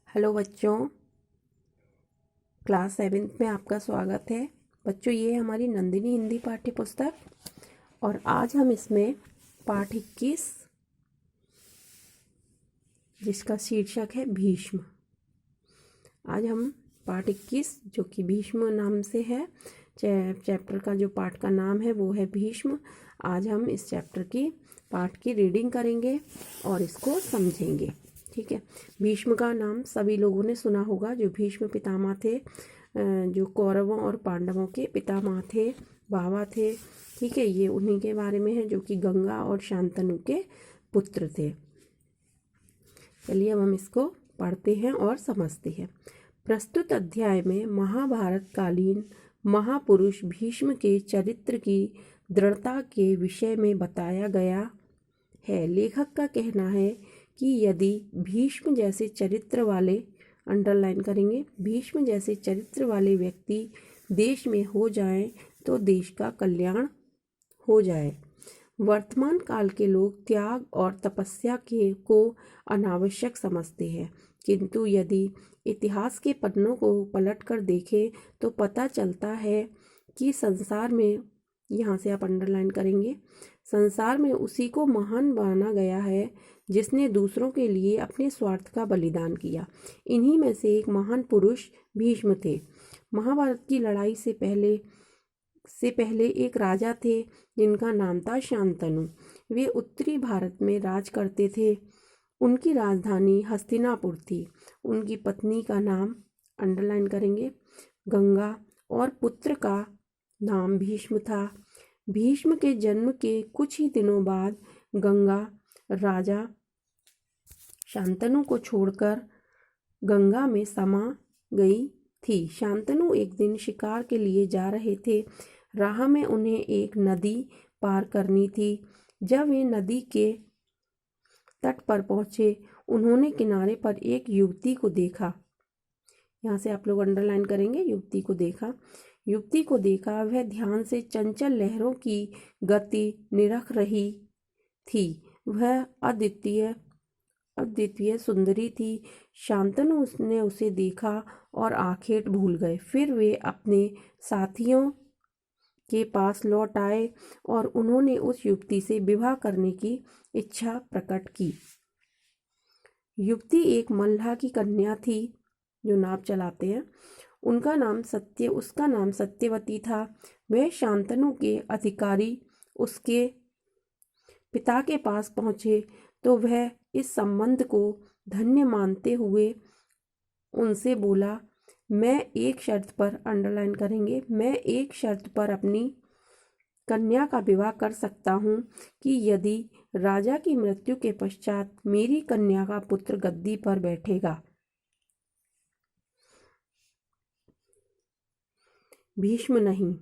Hello बच्चों, class 7th में आपका स्वागत है। बच्चों, ये हमारी नंदिनी हिंदी पाठ्य पुस्तक और आज हम इसमें पाठ 21 जिसका शीर्षक है भीष्म। आज हम पाठ 21 जो कि भीष्म नाम से है, चैप्टर का जो पाठ का नाम है वो है भीष्म। आज हम इस चैप्टर की पाठ की रीडिंग करेंगे और इसको समझेंगे। ठीक है। भीष्म का नाम सभी लोगों ने सुना होगा। जो भीष्म पितामह थे, जो कौरवों और पांडवों के पितामह थे, बाबा थे। ठीक है, ये उन्हीं के बारे में है जो कि गंगा और शांतनु के पुत्र थे। चलिए अब हम इसको पढ़ते हैं और समझते हैं। प्रस्तुत अध्याय में महाभारत कालीन महापुरुष भीष्म के चरित्र की दृढ़ता के विषय में बताया गया है। लेखक का कहना है कि यदि भीष्म जैसे चरित्र वाले, अंडरलाइन करेंगे, भीष्म जैसे चरित्र वाले व्यक्ति देश में हो जाएं तो देश का कल्याण हो जाए। वर्तमान काल के लोग त्याग और तपस्या को अनावश्यक समझते हैं, किंतु यदि इतिहास के पन्नों को पलटकर देखें तो पता चलता है कि संसार में, यहाँ से आप अंडरलाइन करेंगे, संसार में उसी को महान माना गया है जिसने दूसरों के लिए अपने स्वार्थ का बलिदान किया। इन्हीं में से एक महान पुरुष भीष्म थे। महाभारत की लड़ाई से पहले एक राजा थे जिनका नाम था शांतनु। वे उत्तरी भारत में राज करते थे। उनकी राजधानी हस्तिनापुर थी। उनकी पत्नी का नाम, अंडरलाइन करेंगे, गंगा, और पुत्र का नाम भीष्म था। भीष्म के जन्म के कुछ ही दिनों बाद गंगा राजा शांतनु को छोड़कर गंगा में समा गई थी। शांतनु एक दिन शिकार के लिए जा रहे थे। राह में उन्हें एक नदी पार करनी थी। जब वे नदी के तट पर पहुंचे, उन्होंने किनारे पर एक युवती को देखा। यहाँ से आप लोग अंडरलाइन करेंगे, युवती को देखा। युवती को देखा, वह ध्यान से चंचल लहरों की गति निरख रही थी। वह अद्वितीय सुंदरी थी। शांतनु ने उसे देखा और आखेट भूल गए। फिर वे अपने साथियों के पास लौट आए और उन्होंने उस युवती से विवाह करने की इच्छा प्रकट की। युवती एक मल्लाह की कन्या थी जो नाव चलाते हैं। उसका नाम सत्यवती था। वह शांतनु के अधिकारी उसके पिता के पास पहुंचे तो वह इस संबंध को धन्य मानते हुए उनसे बोला, मैं एक शर्त पर, अंडरलाइन करेंगे, मैं एक शर्त पर अपनी कन्या का विवाह कर सकता हूँ कि यदि राजा की मृत्यु के पश्चात मेरी कन्या का पुत्र गद्दी पर बैठेगा। भीष्म नहीं।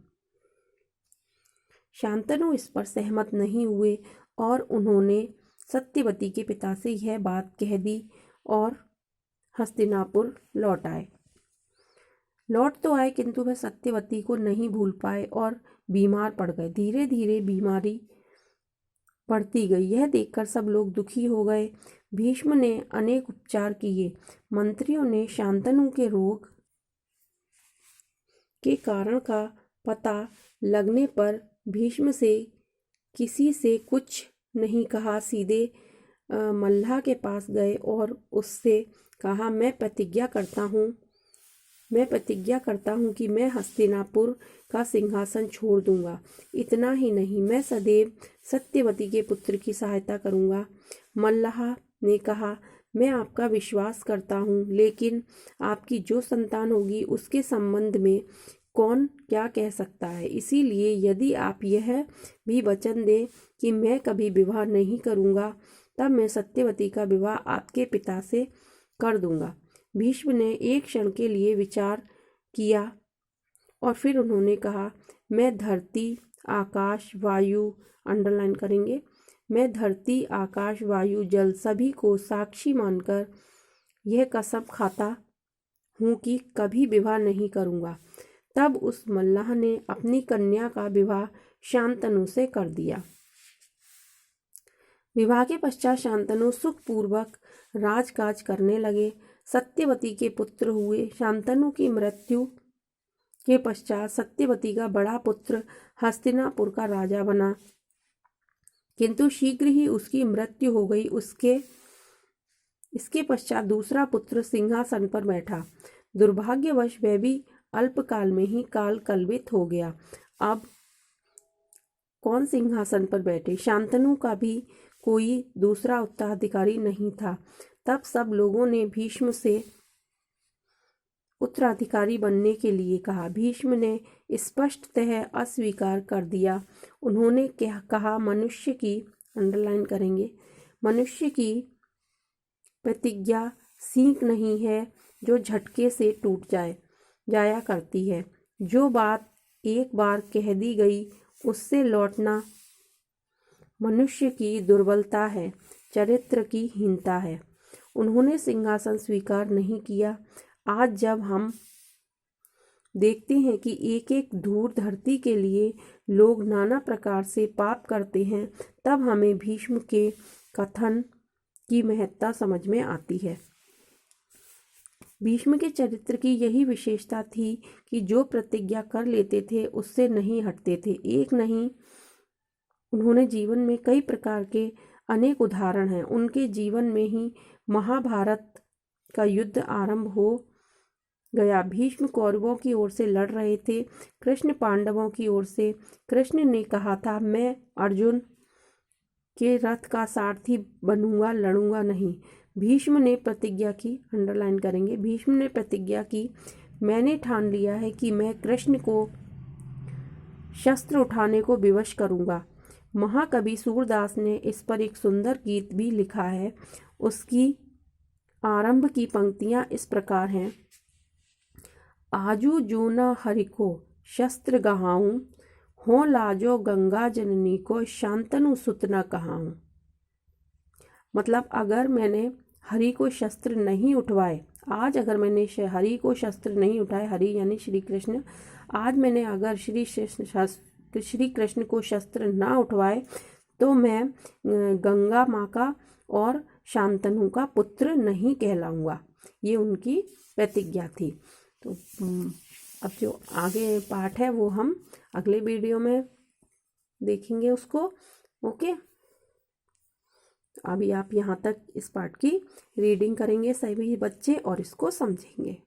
शांतनु इस पर सहमत नहीं हुए और उन्होंने सत्यवती के पिता से यह बात कह दी और हस्तिनापुर लौट तो आए, किंतु वह सत्यवती को नहीं भूल पाए और बीमार पड़ गए। धीरे धीरे बीमारी बढ़ती गई। यह देखकर सब लोग दुखी हो गए। भीष्म ने अनेक उपचार किए। मंत्रियों ने शांतनु के रोग के कारण का पता लगने पर भीष्म से किसी से कुछ नहीं कहा, सीधे मल्लाह के पास गए और उससे कहा, मैं प्रतिज्ञा करता हूँ कि मैं हस्तिनापुर का सिंहासन छोड़ दूंगा। इतना ही नहीं, मैं सदैव सत्यवती के पुत्र की सहायता करूंगा। मल्लाह ने कहा, मैं आपका विश्वास करता हूँ, लेकिन आपकी जो संतान होगी उसके संबंध में कौन क्या कह सकता है। इसीलिए यदि आप यह भी वचन दें कि मैं कभी विवाह नहीं करूंगा, तब मैं सत्यवती का विवाह आपके पिता से कर दूंगा। भीष्म ने एक क्षण के लिए विचार किया और फिर उन्होंने कहा, मैं धरती, आकाश, वायु, अंडरलाइन करेंगे, मैं धरती, आकाश, वायु, जल सभी को साक्षी मानकर यह कसम खाता हूँ कि कभी विवाह नहीं करूँगा। तब उस मल्लाह ने अपनी कन्या का विवाह शांतनु से कर दिया। विवाह के पश्चात शांतनु सुखपूर्वक राजकाज करने लगे। सत्यवती के पुत्र हुए। शांतनु की मृत्यु के पश्चात सत्यवती का बड़ा पुत्र हस्तिनापुर का राजा बना, किंतु शीघ्र ही उसकी मृत्यु हो गई। इसके पश्चात दूसरा पुत्र सिंहासन पर बैठा। दुर्भाग्यवश वह भी अल्पकाल में ही काल कलवित हो गया। अब कौन सिंहासन पर बैठे? शांतनु का भी कोई दूसरा उत्तराधिकारी नहीं था। तब सब लोगों ने भीष्म से उत्तराधिकारी बनने के लिए कहा। भीष्म ने स्पष्टतः अस्वीकार कर दिया। उन्होंने क्या कहा? मनुष्य की, अंडरलाइन करेंगे, मनुष्य की प्रतिज्ञा सीख नहीं है जो झटके से टूट जाया करती है। जो बात एक बार कह दी गई उससे लौटना मनुष्य की दुर्बलता है, चरित्र की हीनता है। उन्होंने सिंहासन स्वीकार नहीं किया। आज जब हम देखते हैं कि एक एक धूर धरती के लिए लोग नाना प्रकार से पाप करते हैं, तब हमें भीष्म के कथन की महत्ता समझ में आती है। भीष्म के चरित्र की यही विशेषता थी कि जो प्रतिज्ञा कर लेते थे उससे नहीं हटते थे। एक नहीं, उन्होंने जीवन में कई प्रकार के अनेक उदाहरण हैं। उनके जीवन में ही महाभारत का युद्ध आरंभ हो गया। भीष्म कौरवों की ओर से लड़ रहे थे, कृष्ण पांडवों की ओर से। कृष्ण ने कहा था, मैं अर्जुन के रथ का सारथी बनूंगा, लड़ूंगा नहीं। भीष्म ने प्रतिज्ञा की, अंडरलाइन करेंगे, भीष्म ने प्रतिज्ञा की, मैंने ठान लिया है कि मैं कृष्ण को शस्त्र उठाने को विवश करूंगा। महाकवि सूरदास ने इस पर एक सुंदर गीत भी लिखा है। उसकी आरंभ की पंक्तियां इस प्रकार हैं। आजू जो न हरि को शस्त्र गहाऊं, हो लाजो गंगा जननी को शांतनु सुत न कहाऊं। मतलब अगर मैंने हरि को शस्त्र नहीं उठवाए, आज अगर मैंने हरि को शस्त्र नहीं उठाए, हरि यानी श्री कृष्ण, आज मैंने अगर श्री कृष्ण को शस्त्र ना उठवाए तो मैं गंगा माँ का और शांतनु का पुत्र नहीं कहलाऊंगा। ये उनकी प्रतिज्ञा थी। तो अब जो आगे पाठ है वो हम अगले वीडियो में देखेंगे उसको। ओके, अभी आप यहाँ तक इस पाठ की रीडिंग करेंगे सभी बच्चे और इसको समझेंगे।